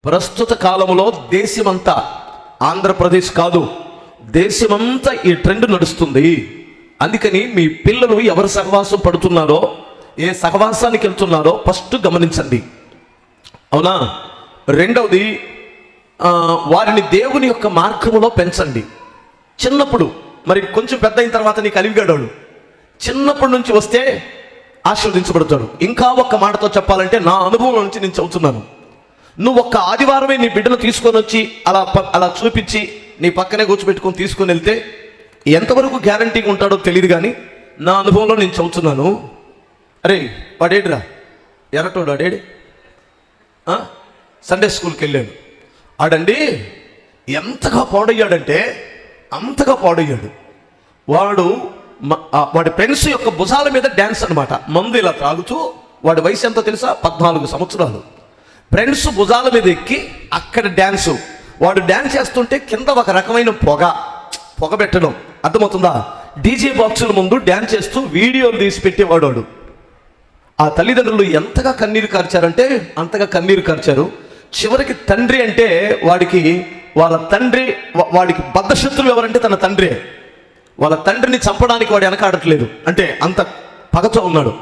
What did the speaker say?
ప్రస్తుత కాలంలో దేశమంతా, ఆంధ్రప్రదేశ్ కాదు, దేశమంతా ఈ ట్రెండ్ నడుస్తుంది. అందుకని మీ పిల్లలు ఎవరు సహవాసం పడుతున్నారో, ఏ సహవాసానికి వెళ్తున్నారో ఫస్ట్ గమనించండి. అవునా? రెండవది, వారిని దేవుని యొక్క మార్గములో పెంచండి. చిన్నప్పుడు, మరి కొంచెం పెద్ద అయిన తర్వాత నీకు అలివిగాడు, చిన్నప్పటి నుంచి వస్తే ఆశీర్వదించబడతాడు. ఇంకా ఒక్క మాటతో చెప్పాలంటే నా అనుభవం నుంచి నేను చెబుతున్నాను. నువ్వు ఒక్క ఆదివారమే నీ బిడ్డను తీసుకొని వచ్చి అలా చూపించి నీ పక్కనే కూర్చోబెట్టుకొని తీసుకొని వెళ్తే ఎంతవరకు గ్యారంటీగా ఉంటాడో తెలియదు. కానీ నా అనుభవంలో నేను చెబుతున్నాను. అరే వాడేడురా, ఎర్రటోడు ఆడేడు, సండే స్కూల్కి వెళ్ళాడు. ఆడండి ఎంతగా పాడయ్యాడంటే అంతగా పాడయ్యాడు. వాడి ఫ్రెండ్స్ యొక్క భుజాల మీద డ్యాన్స్ అనమాట. మందు ఇలా త్రాగుతూ, వాడి వయసు ఎంతో తెలుసా? 14 సంవత్సరాలు. ఫ్రెండ్స్ భుజాల మీద ఎక్కి అక్కడ డ్యాన్సు. వాడు డ్యాన్స్ చేస్తుంటే కింద ఒక రకమైన పొగ పెట్టడం, అర్థమవుతుందా? డీజే బాక్సుల ముందు డ్యాన్స్ చేస్తూ వీడియోలు తీసి పెట్టేవాడు వాడు. ఆ తల్లిదండ్రులు ఎంతగా కన్నీరు కార్చారంటే అంతగా కన్నీరు కార్చారు. చివరికి తండ్రి అంటే వాడికి బద్ధశత్రువు ఎవరంటే తన తండ్రే. వాళ్ళ తండ్రిని చంపడానికి వాడు వెనకాడట్లేదు, అంటే అంత పగతో ఉన్నాడు.